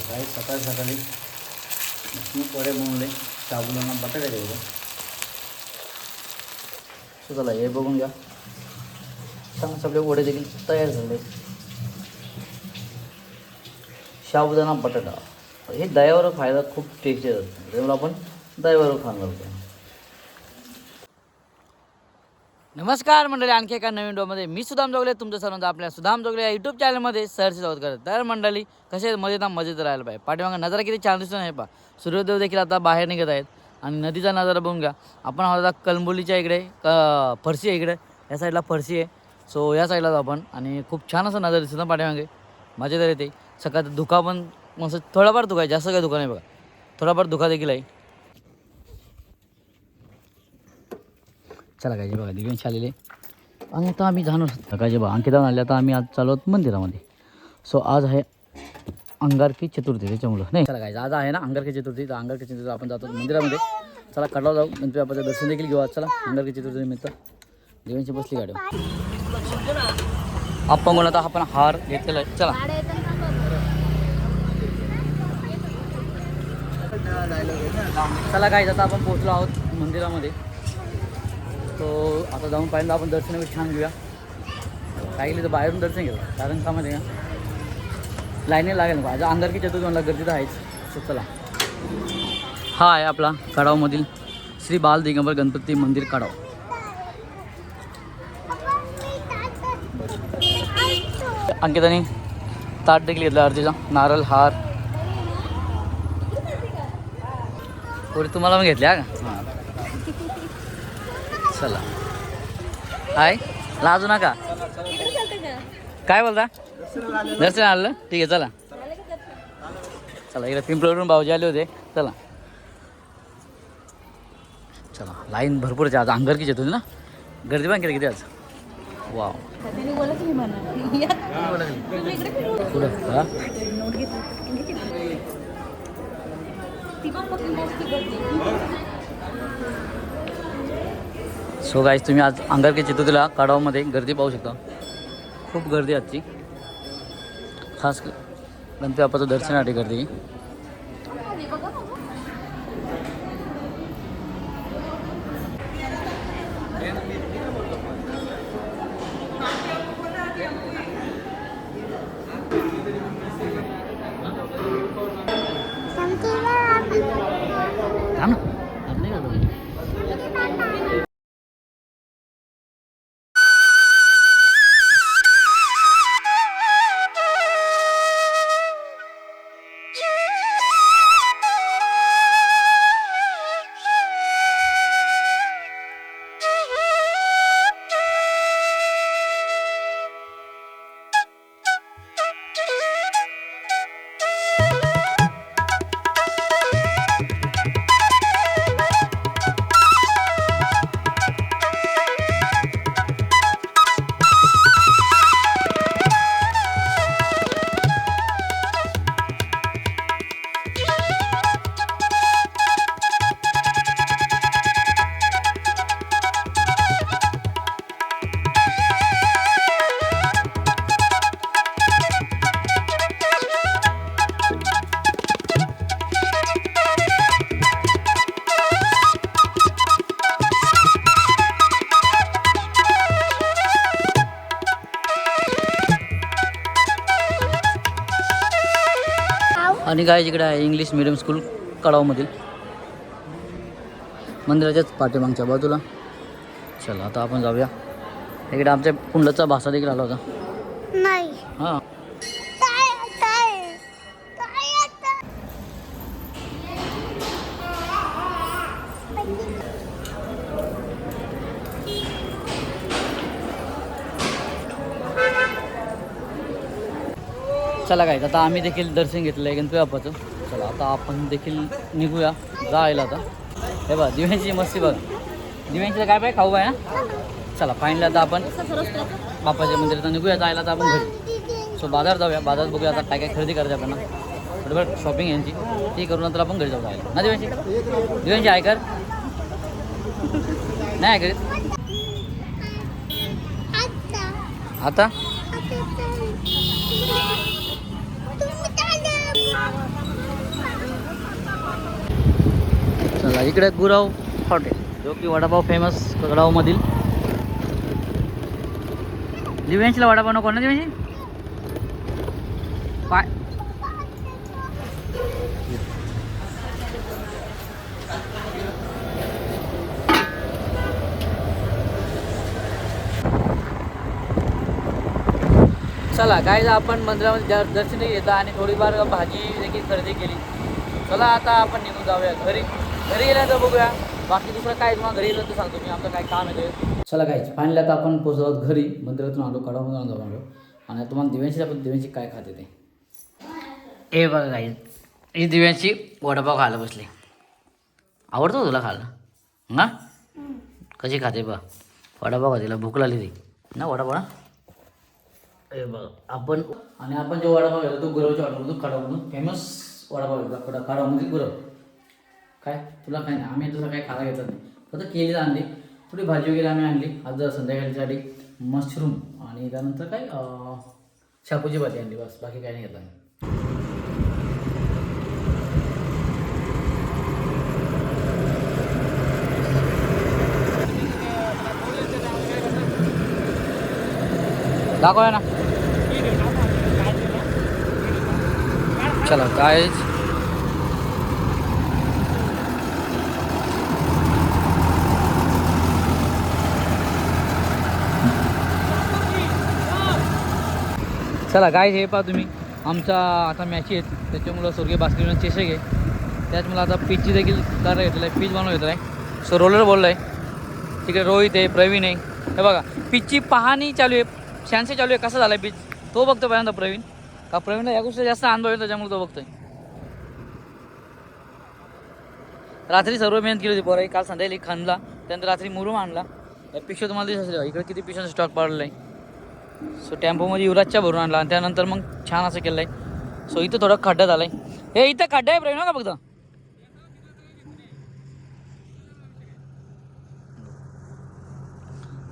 काही सकाळी सकाळी मी वडे बनवले, साबुदाणा बटाटे ठेवले. सो चला हे बघून घ्या. चांगले सगळे वडे देखील तयार झाले. साबुदाणा बटाटा हे दह्यावर खायला खूप टेस्टी असतं, त्यामुळे आपण दह्यावर खाणार होतो. नमस्कार मंडळी, आणखी एका नवीन व्हिडिओमध्ये मी सुदाम जोगले तुमचं सर्वांचं आपल्या सुदाम जोगले या यूट्यूब चॅनलमध्ये सहर्ष स्वागत करत. तर मंडळी कसे मजेत राहायला पाहिजे. पाठीमागं नजारा किती छान दिसून आहे. सूर्योदय देखील आता बाहेर निघत आहेत आणि नदीचा नजारा बघून घ्या. आपण आता कलंबोलीच्या इकडे फरशी आहे, इकडे या साईडला फरशी आहे. सो या साईडला जाऊ आपण आणि खूप छान असं नजारा दिसतं ना पाठीमागे, मजेदार येते. सकाळचं धुका पण मस्त थोडाफार धुका आहे, जास्त काही धुका नाही बघा, थोडाफार धुका देखील आहे. चला काय बघा दिव्यांशी आलेले आणि आता आम्ही जाणार काय बघा अंकिता आले. आता आम्ही आज चालू आहोत मंदिरामध्ये. सो आज आहे अंगारकी चतुर्थी, त्याच्यामुळं नाही चला काय आज आहे ना अंगारकी चतुर्थी. तर अंगारकी चतुर्थी आपण जातो मंदिरामध्ये. चला कडाव जाऊ, गणपती बाप्पाचं दर्शन देखील घेऊ आज. चला अंगारकी चतुर्थी निमित्त दिव्यांशी बसली गाडी आपण बोला. आता आपण हार घेतलेला आहे. चला चला काय आता आपण पोहोचलो आहोत मंदिरामध्ये. तो आता जाऊन पाहिजे आपण दर्शन छान घेऊया. काय गेली तर बाहेरून दर्शन घेऊ, कारण का माहिती का लाईनी लागेल ना. माझ्या अंगारकी चतुर्थी मला गर्दी तर आहेच. सो चला हा आहे आपला कडावमधील श्री बाल दिगंबर गणपती मंदिर कडाव. अंकिताने ताट देखील घेतला आरतीचा, नारळ हार पुढे तुम्हाला पण घेतल्या का. हां चला हाय लाजू नका. काय बोलता दर्शन आलं ठीक आहे. चला चला इकडे पिंपळवरून भाऊजी आले होते. चला चला लाईन भरपूर आहे आज अंगारकीच येतो ना. गर्दी पण केली किती आज. वाव कुठं हा सो गाईज तुम्ही आज अंगारकी चतुर्थीला कडावमध्ये गर्दी पाहू शकता. खूप गर्दी आजची, खास गणपती बाप्पाचं दर्शनासाठी गर्दी. आणि काय इकडे आहे इंग्लिश मीडियम स्कूल कडावमधील मंदिराच्याच पाठीमागच्या बाजूला. चला आता आपण जाऊया. इकडे आमच्या कुंडलाचा भाषा देखील आला होता. नाही हां चला काय आता आम्ही देखील दर्शन घेतलं आहे गणपती बाप्पाचं. चला आता आपण देखील निघूया जायला. आता हे बघा दिव्यांची मस्ती बघा. दिव्यांची काय पाहिजे खाऊ आहे ना. चला फायनली आता आपण बाप्पाच्या मंदिरात निघूया जायला. आता आपण घरी. सो बाजार जाऊया, बाजारात बघूया आता काय काय खरेदी करायची आपल्याला. बरोबर शॉपिंग यांची ती करून नंतर आपण घरी जाऊ जायला ना. दिव्यांची दिव्यांची ऐकर नाही ऐकत आता चला इकडे गुरव हॉटेल, जो की वडापाव फेमस गडावमधील. दिव्यांशीला वडापाव नको ना दिव्यांशी काय. चला काय आपण मंदिरामध्ये दर्शन घेतलं आणि थोडीफार भाजी देखील खरेदी केली. चला आता आपण निघून जाऊया घरी. घरी गेल्यानंतर बघूया बाकी दुसरं काय. तुम्हाला घरी गेलं तर सांगतो मी, आमचं काय काम आहे. चला काय फायनली आता आपण पोहोचलो घरी. मंदिरातून आलो, कडामधून जाऊन आलो आणि तुम्हाला दिव्यांशी आपण दिव्यांशी काय खाते ते हे बघा. काही ही दिव्यांशी वडापाव खायला बसले. आवडतो तुला खायला हां? कशी खाते बा वडापाव का तिला भूक लागली ती ना वडापाव ना. हे बघा आपण आणि आपण जो वडापाव घेतो तो गुरवच्या हॉटेलमधून कडामधून फेमस वडापाव घेतला. कडामधील गुरव काय तुला काय नाही. आम्ही तुला काय खायला घेतलं नाही, फक्त केली आणली, थोडी भाजी वगैरे आम्ही आणली. आज संध्याकाळीसाठी मशरूम आणि त्यानंतर काय शापूची भाजी आणली, बस बाकी काय नाही घेतलं आम्ही. दाखवूया ना. चला काय चला काय हे पहा तुम्ही, आमचा आता मॅच आहेत त्याच्यामुळं स्वर्गीय बास्केटबॉल चषक आहे. त्याच्यामुळं आता पिचची देखील तयार घेतलं आहे, पिच बनवून घेतलं आहे. सो रोलर बोललो आहे. तिकडे रोहित आहे, प्रवीण आहे. हे बघा पिचची पाहणी चालू आहे, छानसे चालू आहे. कसं झालं आहे पिच तो बघतो पहिल्यांदा प्रवीण. का प्रवीणला या गोष्टी जास्त अनुभव आहे त्याच्यामुळे तो बघतोय. रात्री सर्व मेहनत केली होती पोराई. काल संध्याकाळी खांदला, त्यानंतर रात्री मुरुम आणला. पिशव्या तुम्हाला दिसत असेल इकडे किती पिशव्यांचा स्टॉक पडलेला आहे. सो टेम्पोमध्ये युवराजच्या भरून आणला आणि त्यानंतर मग छान असं केलं आहे. सो इथं थोडं खड्डा झाला आहे. हे इथं खड्डा आहे प्रवीण का फक्त.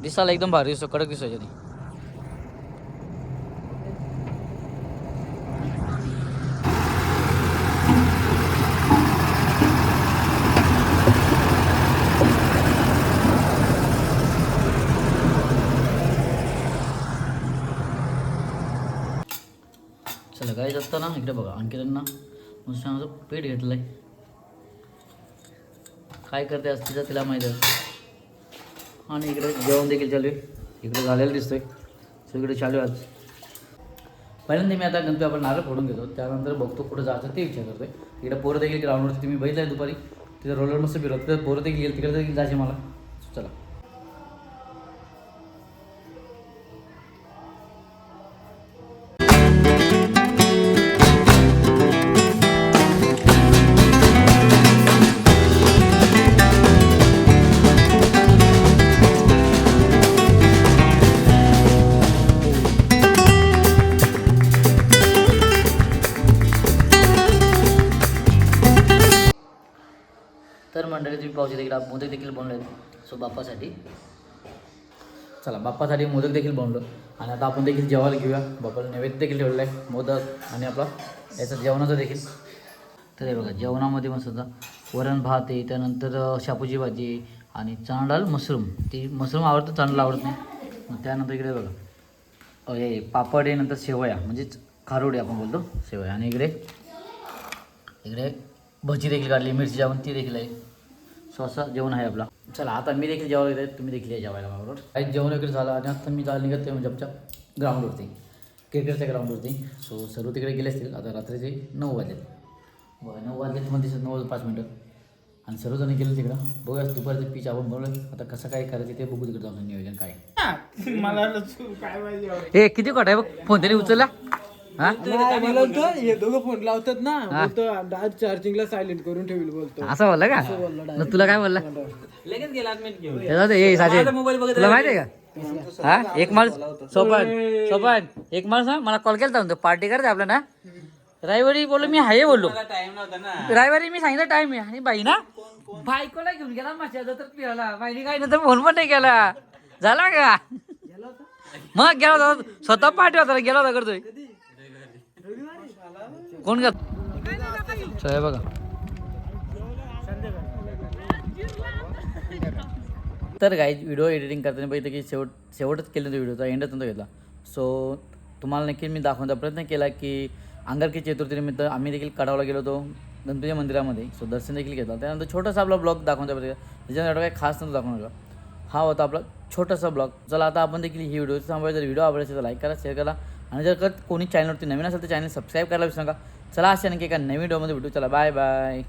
दिसायला एकदम भारी दिसतो, कडक दिसायच्या ती. चला गाईज असताना इकडे बघा अंकितांना मस्त असं पेट घेतलं आहे. काय करते असते तर तिला माहीत आहे. आणि इकडे जेवण देखील चालू आहे. इकडे झालेलं दिसतोय. सो इकडे चालू आहे आज. पहिल्यांदा मी आता गणपती आपण नारळ फोडून घेतो, त्यानंतर बघतो कुठं जायचं ते विचार करतोय. इकडे पोरं देखील ग्राउंडवरती तुम्ही बघितलं आहे दुपारी, तिथे रोलर मस्त फिरवत, तिथे पोरं देखील गेलं, तिकडे देखील जायचे मला. चला तर मंडळी तुम्ही पाहू शकता इकडे मोदक देखील बनवले आहेत. सो बाप्पासाठी चला बाप्पासाठी मोदक देखील बनवलं आणि आता आपण देखील जेवायला घेऊया. बाप्पाला नैवेद्य देखील ठेवलेलं आहे, मोदक आणि आपला याचं जेवणाचं देखील. तर हे बघा जेवणामध्ये मस्त होता वरण भात आहे, त्यानंतर शापूची भाजी आणि चणा डाळ मशरूम. ती मशरूम आवडतं, चणा डाळ आवडत नाही. मग त्यानंतर इकडे बघा हे पापड आहे, नंतर शेवया म्हणजेच खारोडे आपण बोलतो शेवया. आणि इकडे भजी देखील काढली, मिरची जेवण ती देखील आहे. सो असं जेवण आहे आपला. चला आता मी देखील जेवायला येत आहे, तुम्ही देखील या जेवायला बरोबर. काही जेवण वगैरे झालं आणि आता मी जायला निघत आहे म्हणजे आमच्या ग्राउंडवरती, क्रिकेटच्या ग्राउंडवरती. सो सर्व तिकडे गेले असतील. आता रात्रीचे 9 वाजले. बरं 9 वाजले तुम्हाला दिसत 9:05 आणि सर्वजण गेले तिकडं. बघूया दुपारचं पिच आपण बनवलं, आता कसं काय करायचं ते बघू. तिकडे जाऊन नियोजन काय. मला काय माहिती हे किती कोट आहे बघ, फोन तरी उचलला. हा मला होतं हे दोघं फोन लावतात ना, बोलतो डायरेक्ट चार्जिंगला सायलेंट करून ठेवलं बोलतो. असं बोलला का. मग तुला काय बोलला. लगेच गेला घेऊन. तुला माहिती आहे का हा एक माणूस सोपन एक माणूस ना मला कॉल केला म्हणतो पार्टी करते आपल्या ना. रविवारी बोललो मी हाय बोललो, रविवारी मी सांगितलं टाइम आहे. आणि बाई ना बायकोला घेऊन गेला माझ्या तर फिरायला. बाईने काय नंतर फोन पण नाही केला. झाला का मग गेला होता स्वतः पार्टी होता गेला होता करतोय. कोण का चला बघा तर काही व्हिडिओ एडिटिंग करताना बघितलं की शेवटच केलं तो व्हिडिओचा एंडच नव्हता घेतला. सो तुम्हाला नक्की मी दाखवण्याचा प्रयत्न केला की अंगारकी चतुर्थीनिमित्त आम्ही देखील कडावला गेलो होतो गणपतीच्या मंदिरामध्ये. सो दर्शन देखील घेतलं. त्यानंतर छोटासा आपला ब्लॉग दाखवण्याचा प्रयत्न केला. त्याच्यानंतर काही खास नव्हतं दाखवणार. हा होता आपला छोटासा ब्लॉग. चला आता आपण देखील ही व्हिडिओ थांबवायचा. जर व्हिडिओ आवडला असेल तर लाईक करा, शेअर करा आणि जर कोणी चॅनलवरती नवीन असेल तर चॅनल सबस्क्राईब करायला विसरू नका. चला अशा आणखी एका नवीन व्हिडिओमध्ये भेटू. चला बाय बाय.